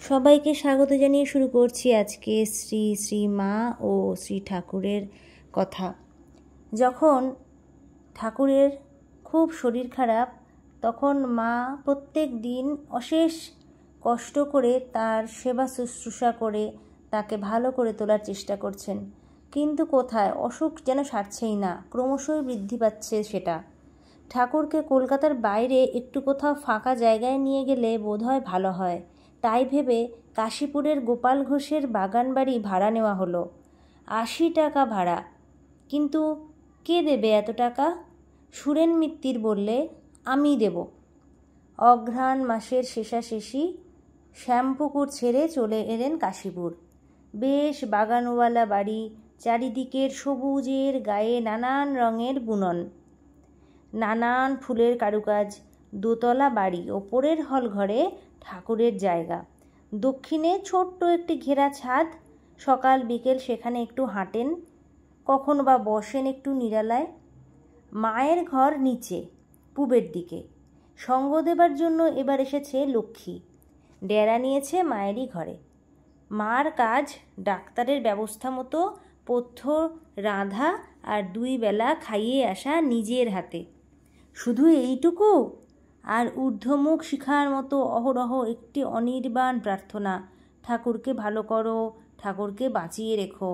সবাইকে স্বাগত জানিয়ে শুরু করছি আজকে শ্রী শ্রী মা ও শ্রী ঠাকুরের কথা। যখন ঠাকুরের খুব শরীর খারাপ, তখন মা প্রত্যেক দিন অশেষ কষ্ট করে তার সেবা শুশ্রূষা করে তাকে ভালো করে তোলার চেষ্টা করছেন, কিন্তু কোথায়, অসুখ যেন সারছেই না, ক্রমশই বৃদ্ধি পাচ্ছে সেটা। ঠাকুরকে কলকাতার বাইরে একটু কোথাও ফাঁকা জায়গায় নিয়ে গেলে বোধহয় ভালো হয়, তাই ভেবে কাশীপুরের গোপাল ঘোষের বাগান বাড়ি ভাড়া নেওয়া হলো। 80 টাকা ভাড়া। কিন্তু কে দেবে এত টাকা? সুরেন মিত্তির বললে, আমি দেব। অঘ্রাণ মাসের শেষাশেষি শ্যামপুকুর ছেড়ে চলে এলেন কাশীপুর। বেশ বাগানওয়ালা বাড়ি, চারিদিকের সবুজের গায়ে নানান রঙের বুনন, নানান ফুলের কারুকাজ। দোতলা বাড়ি, ওপরের হল ঘরে ঠাকুরের জায়গা, দক্ষিণে ছোট্ট একটি ঘেরা ছাদ। সকাল বিকেল সেখানে একটু হাঁটেন, কখনো বা বসেন একটু নিরালায়। মায়ের ঘর নিচে পূবের দিকে। সঙ্গ দেবার জন্য এবার এসেছে লক্ষ্মী, ডেরা নিয়েছে মায়েরই ঘরে। মার কাজ ডাক্তারের ব্যবস্থা মতো পথ্য রাঁধা আর 2 বেলা খাইয়ে আসা নিজের হাতে। শুধু এইটুকু? আর ঊর্ধ্বমুখ শিখার মতো অহরহ একটি অনির্বাণ প্রার্থনা, ঠাকুরকে ভালো করো, ঠাকুরকে বাঁচিয়ে রেখো।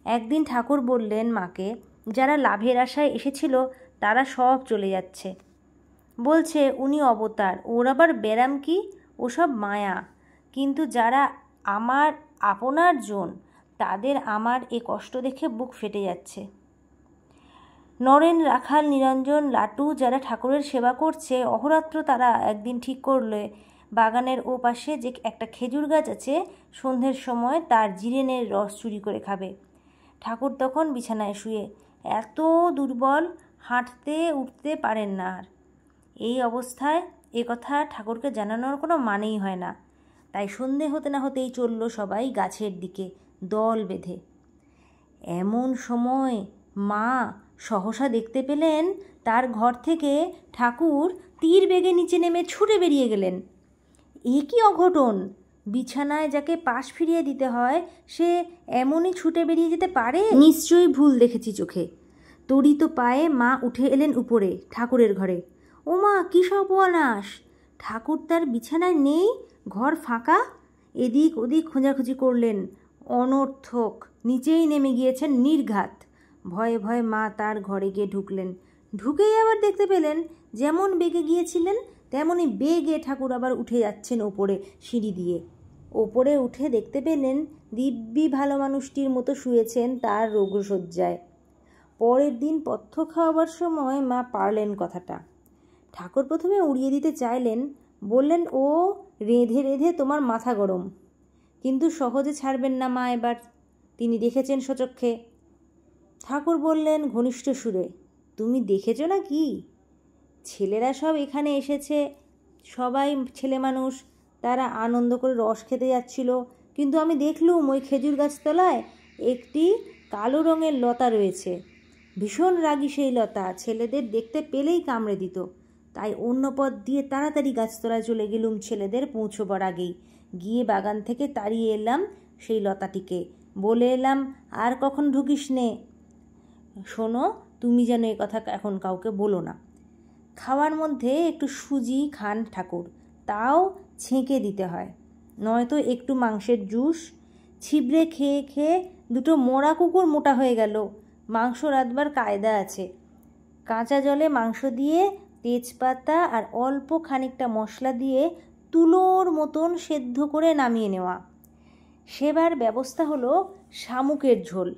একদিন ঠাকুর বললেন মাকে, যারা লাভের আশায় এসেছিল তারা সব চলে যাচ্ছে। বলছে উনি অবতার, ওর আবার ব্যারাম কি, ওসব মায়া। কিন্তু যারা আমার আপনার জন, তাদের আমার এ কষ্ট দেখে বুক ফেটে যাচ্ছে। নরেন, রাখাল, নিরঞ্জন, লাটু যারা ঠাকুরের সেবা করছে অহরাত্র, তারা একদিন ঠিক করলে বাগানের ও পাশে যে একটা খেজুর গাছ আছে, সন্ধ্যের সময় তার জিরেনের রস চুরি করে খাবে। ঠাকুর তখন বিছানায় শুয়ে, এত দুর্বল, হাঁটতে উঠতে পারেন না আর। এই অবস্থায় এ কথা ঠাকুরকে জানানোর কোনো মানেই হয় না। তাই সন্ধে হতে না হতেই চলল সবাই গাছের দিকে দল বেঁধে। এমন সময় মা সহসা দেখতে পেলেন তার ঘর থেকে ঠাকুর তীর বেগে নিচে নেমে ছুটে বেরিয়ে গেলেন। এ কি অঘটন! বিছানায় যাকে পাশ ফিরিয়ে দিতে হয়, সে এমনই ছুটে বেরিয়ে যেতে পারে? নিশ্চয়ই ভুল দেখেছি চোখে। তড়িত পায়ে মা উঠে এলেন উপরে ঠাকুরের ঘরে। ও মা, কী সর্বনাশ! ঠাকুর তার বিছানায় নেই, ঘর ফাঁকা। এদিক ওদিক খোঁজাখুঁজি করলেন, অনর্থক। নিচেই নেমে গিয়েছেন নির্ঘাত। ভয়ে ভয়ে মা তার ঘরে গিয়ে ঢুকলেন। ঢুকেই আবার দেখতে পেলেন যেমন বেগে গিয়েছিলেন তেমনই বেগে ঠাকুর আবার উঠে যাচ্ছেন ওপরে সিঁড়ি দিয়ে। ওপরে উঠে দেখতে পেলেন দিব্যি ভালো মানুষটির মতো শুয়েছেন তার রোগশয্যায়। পরের দিন পথ্য খাওয়াবার সময় মা পারলেন কথাটা। ঠাকুর প্রথমে উড়িয়ে দিতে চাইলেন, বললেন, ও রেঁধে রেঁধে তোমার মাথা গরম। কিন্তু সহজে ছাড়বেন না মা এবার, তিনি দেখেছেন সচক্ষে। ঠাকুর বললেন ঘনিষ্ঠ সুরে, তুমি দেখেছ না কি? ছেলেরা সব এখানে এসেছে, সবাই ছেলে মানুষ, তারা আনন্দ করে রস খেতে যাচ্ছিল, কিন্তু আমি দেখলুম ওই খেজুর গাছতলায় একটি কালো রঙের লতা রয়েছে। ভীষণ রাগী সেই লতা, ছেলেদের দেখতে পেলেই কামড়ে দিত। তাই অন্য পথ দিয়ে তাড়াতাড়ি গাছতলায় চলে গেলুম ছেলেদের পৌঁছবার আগেই। গিয়ে বাগান থেকে তাড়িয়ে এলাম সেই লতাটিকে, বলে এলাম, আর কখন ঢুকিস নে। শোনো, তুমি যেন এ কথা এখন কাউকে বলো না। খাওয়ার মধ্যে একটু সুজি খান ঠাকুর, তাও ছেঁকে দিতে হয়, নয়তো একটু মাংসের জুস। ছিবড়ে খেয়ে খেয়ে 2 মোড়া কুকুর মোটা হয়ে গেল। মাংস রাঁধবার কায়দা আছে। কাঁচা জলে মাংস দিয়ে তেজপাতা আর অল্প খানিকটা মশলা দিয়ে তুলোর মতন সেদ্ধ করে নামিয়ে নেওয়া। সেবার ব্যবস্থা হলো শামুকের ঝোল।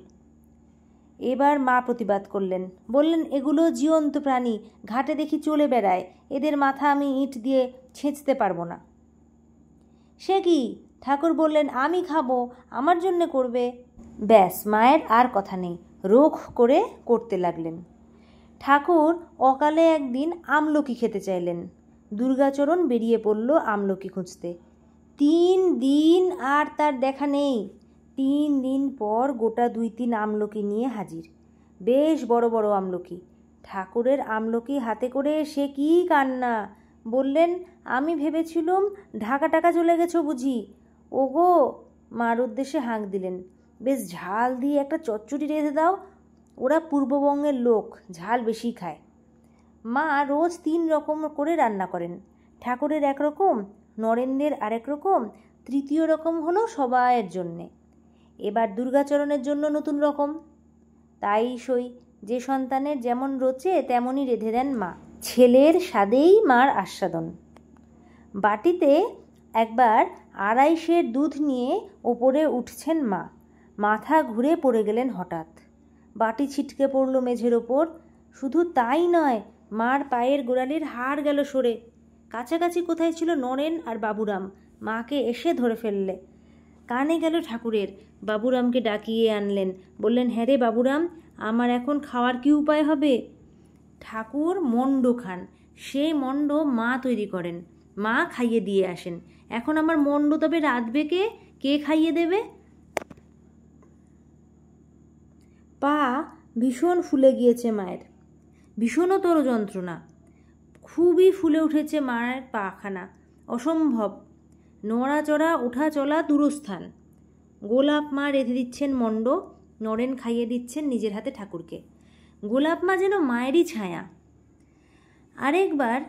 এবার মা প্রতিবাদ করলেন, বললেন, এগুলো জীবন্ত প্রাণী, ঘাটে দেখি চলে বেড়ায়, এদের মাথা আমি ইঁট দিয়ে ছেঁচতে পারবো না। সে কি? ঠাকুর বললেন, আমি খাবো, আমার জন্যে করবে। ব্যাস, মায়ের আর কথা নেই, রোখ করে করতে লাগলেন। ঠাকুর অকালে একদিন আমলকি খেতে চাইলেন। দুর্গাচরণ বেরিয়ে পড়ল আমলকি খুঁজতে। 3 দিন আর তার দেখা নেই। 3 দিন পর গোটা 2-3 আমলকি নিয়ে হাজির, বেশ বড় বড় আমলকি। ঠাকুরের আমলকি হাতে করে সে কি কান্না! বললেন, আমি ভেবেছিলুম ঢাকা টাকা চলে গেছো বুঝি। ওগো, মার উদ্দেশ্যে হাঁক দিলেন, বেশ ঝাল দিয়ে একটা চচ্চড়ি রেঁধে দাও। ওরা পূর্ববঙ্গের লোক, ঝাল বেশি খায়। মা রোজ 3 রকম করে রান্না করেন। ঠাকুরের একরকম, নরেনদের আরেক রকম, তৃতীয় রকম হলো সবাইয়ের জন্যে। এবার দুর্গাচরণের জন্য নতুন রকম। তাই সই, যে সন্তানের যেমন রোচে তেমনই রেঁধে দেন মা। ছেলের স্বাদেই মার আস্বাদন। বাটিতে একবার 2.5 সের দুধ নিয়ে ওপরে উঠছেন মা। মাথা ঘুরে পড়ে গেলেন হঠাৎ। বাটি ছিটকে পড়ল মেঝের ওপর। শুধু তাই নয়, মার পায়ের গোড়ালির হাড় গেল সরে। কাছাকাছি কোথায় ছিল নরেন আর বাবুরাম, মাকে এসে ধরে ফেললে। কানে গেল ঠাকুরের, বাবুরামকে ডাকিয়ে আনলেন। বললেন, হ্যাঁ রে বাবুরাম, আমার এখন খাওয়ার কি উপায় হবে? ঠাকুর মণ্ড খান, সেই মণ্ড মা তৈরি করেন, মা খাইয়ে দিয়ে আসেন। এখন আমার মণ্ড তবে রাঁধবে কে? কে খাইয়ে দেবে? পা ভীষণ ফুলে গিয়েছে মায়ের, ভীষণতর যন্ত্রণা। খুবই ফুলে উঠেছে মায়ের পাখানা, অসম্ভব। নড়াচড়া ওঠা চলা দূরস্থান। গোলাপ মা রেঁধে দিচ্ছেন মণ্ড, নরেন খাইয়ে দিচ্ছেন নিজের হাতে ঠাকুরকে। গোলাপ মা যেন মায়েরই ছায়া। আরেকবার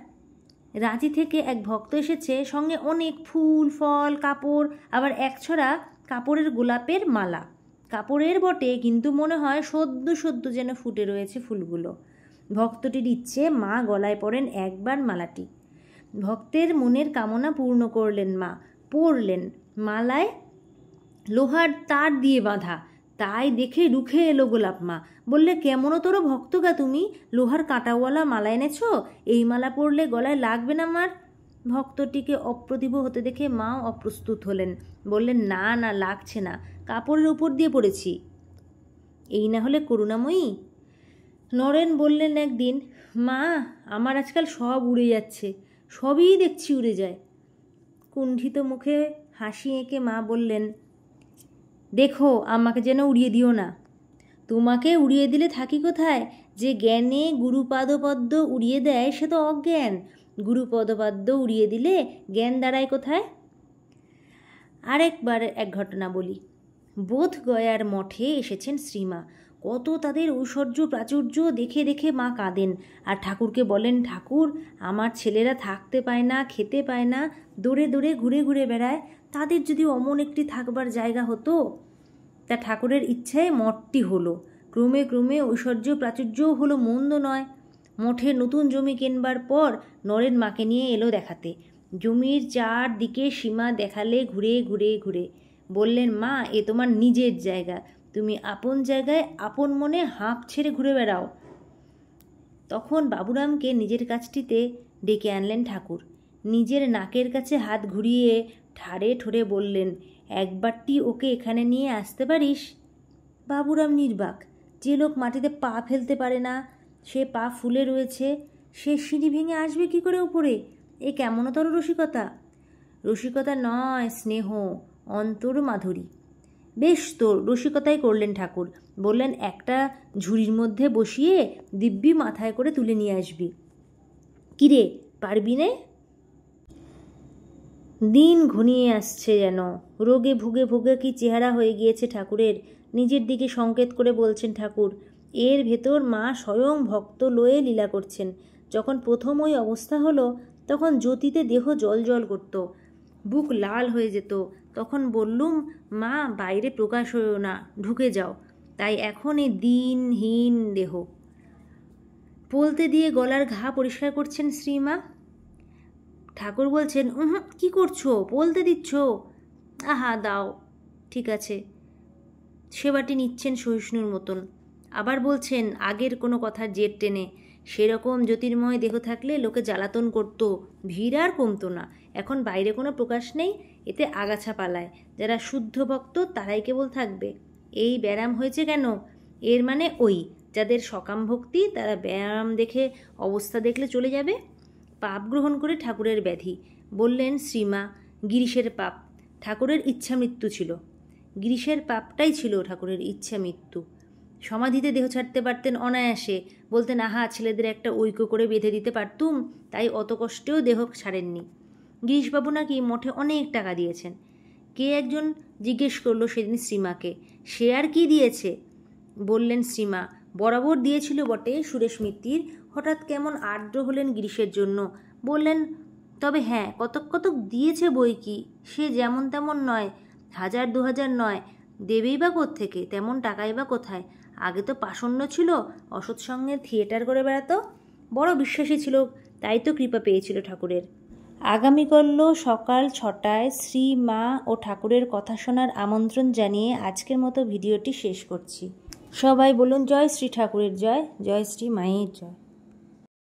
রাঁচি থেকে এক ভক্ত এসেছে, সঙ্গে অনেক ফুল ফল কাপড়, আবার একছড়া কাপড়ের গোলাপের মালা। কাপড়ের বটে, কিন্তু মনে হয় সদ্য সদ্য যেন ফুটে রয়েছে ফুলগুলো। ভক্তটির ইচ্ছে মা গলায় পরেন একবার মালাটি। ভক্তের মনের কামনা পূর্ণ করলেন মা। পরলেন। মালায় লোহার তার দিয়ে বাঁধা, তাই দেখে রুখে এলো গোলাপ মা। বললে, কেমনও তোর ভক্তগা তুমি, লোহার কাঁটাওয়ালা মালা এনেছ? এই মালা পরলে গলায় লাগবে না মার? ভক্তটিকে অপ্রতিভ হতে দেখে মাও অপ্রস্তুত হলেন। বললেন, না না, লাগছে না, কাপড়ের উপর দিয়ে পড়েছি। এই না হলে করুণাময়ী? নরেন বললেন একদিন, মা, আমার আজকাল সব উড়ে যাচ্ছে, সবই দেখছি উড়ে যায়। কুণ্ঠিত মুখে হাসি এঁকে মা বললেন, দেখো, আমাকে যেন উড়িয়ে দিও না। তোমাকে উড়িয়ে দিলে থাকি কোথায়? যে জ্ঞানে গুরুপাদপদ্ম উড়িয়ে দেয় সে তো অজ্ঞান। গুরুপদপদ্ম উড়িয়ে দিলে জ্ঞান দাঁড়ায় কোথায়? আরেকবার এক ঘটনা বলি। বোধ গয়ার মঠে এসেছেন শ্রীমা। কত তাদের ঐশ্বর্য প্রাচুর্য দেখে দেখে মা কাঁদেন, আর ঠাকুরকে বলেন, ঠাকুর, আমার ছেলেরা থাকতে পায় না, খেতে পায় না, দৌড়ে দৌড়ে ঘুরে ঘুরে বেড়ায়, তাদের যদি অমন একটি থাকবার জায়গা হতো। তা ঠাকুরের ইচ্ছায় মঠটি হলো। ক্রমে ক্রমে ঐশ্বর্য প্রাচুর্যও হলো, মন্দ নয়। মঠের নতুন জমি কেনবার পর নরেন মাকে নিয়ে এলো দেখাতে। জমির চারদিকে সীমা দেখালে ঘুরে ঘুরে ঘুরে। বললেন, মা, এ তোমার নিজের জায়গা, তুমি আপন জায়গায় আপন মনে হাঁপ ছেড়ে ঘুরে বেড়াও। তখন বাবুরামকে নিজের কাছটিতে ডেকে আনলেন ঠাকুর। নিজের নাকের কাছে হাত ঘুরিয়ে ঠাড়ে ঠোরে বললেন, একবারটি ওকে এখানে নিয়ে আসতে পারিস? বাবুরাম নির্বাক। যে লোক মাটিতে পা ফেলতে পারে না, সে পা ফুলে রয়েছে, সে সিঁড়ি ভেঙে আসবে কি করে উপরে? এ কেমনতর রসিকতা! রসিকতা নয়, স্নেহ, অন্তর মাধুরী। বেশ তো, রসিকতাই করলেন ঠাকুর। বললেন, একটা ঝুড়ির মধ্যে বসিয়ে দিব্যি মাথায় করে তুলে নিয়ে আসবি। কিরে, পারবি নে? দিন ঘনিয়ে আসছে যেন। রোগে ভুগে ভুগে কি চেহারা হয়ে গিয়েছে ঠাকুরের। নিজের দিকে সংকেত করে বলছেন ঠাকুর। এর ভেতর মা স্বয়ং ভক্ত লয়ে লীলা করছেন। যখন প্রথম ওই অবস্থা হলো, তখন জ্যোতিতে দেহ জল জল করত, বুক লাল হয়ে যেত। তখন বললুম, মা, বাইরে প্রকাশ হয়েও না, ঢুকে যাও। তাই এখন এই দিনহীন দেহ। পলতে দিয়ে গলার ঘা পরিষ্কার করছেন শ্রীমা। ঠাকুর বলছেন, কি করছো, পলতে দিচ্ছ? আহা, দাও, ঠিক আছে। সেবাটি নিচ্ছেন সহিষ্ণুর মতন। আবার বলছেন, আগের কোনো কথার জের টেনে, সেরকম জ্যোতির্ময় দেহ থাকলে লোকে জ্বালাতন করত, ভিড় আর কমতো না। এখন বাইরে কোনো প্রকাশ নেই, এতে আগাছা পালায়। যারা শুদ্ধ ভক্ত তারাই কেবল থাকবে। এই ব্যায়াম হয়েছে কেন? এর মানে ওই, যাদের সকাম ভক্তি, তারা ব্যায়াম দেখে, অবস্থা দেখলে চলে যাবে। পাপ গ্রহণ করে ঠাকুরের ব্যাধি। বললেন শ্রীমা, গিরিশের পাপ। ঠাকুরের ইচ্ছা মৃত্যু ছিল। গিরিশের পাপটাই ছিল ঠাকুরের ইচ্ছা মৃত্যু। সমাধিতে দেহ ছাড়তে পারতেন অনায়াসে। বলতেন, আহা, ছেলেদের একটা ঐক্য করে বেঁধে দিতে পারতুম, তাই অত কষ্টেও দেহ ছাড়েননি। গিরিশবাবু নাকি মঠে অনেক টাকা দিয়েছেন। কে একজন জিজ্ঞেস করলো সেদিন শ্রীমাকে, সে আর কি দিয়েছে? বললেন শ্রীমা, বরাবর দিয়েছিল বটে সুরেশ মিত্তির, হঠাৎ কেমন আর্দ্র হলেন গিরিশের জন্য। বললেন, তবে হ্যাঁ, কতক কতক দিয়েছে বই কি, সে যেমন তেমন নয়, 1000-2000 নয়, দেবেই বা কোত্থেকে, তেমন টাকাই বা কোথায়? আগে তো পাষণ্য ছিল, অসৎসঙ্গের থিয়েটার করে বেড়াতো, বড় বিশ্বাসী ছিল, তাই তো কৃপা পেয়েছিল ঠাকুরের। আগামীকাল সকাল 6টায় শ্রী মা ও ঠাকুরের কথা শোনার আমন্ত্রণ জানিয়ে আজকের মতো ভিডিওটি শেষ করছি। সবাই বলুন জয় শ্রী ঠাকুরের জয়, জয় শ্রী মায়ের জয়।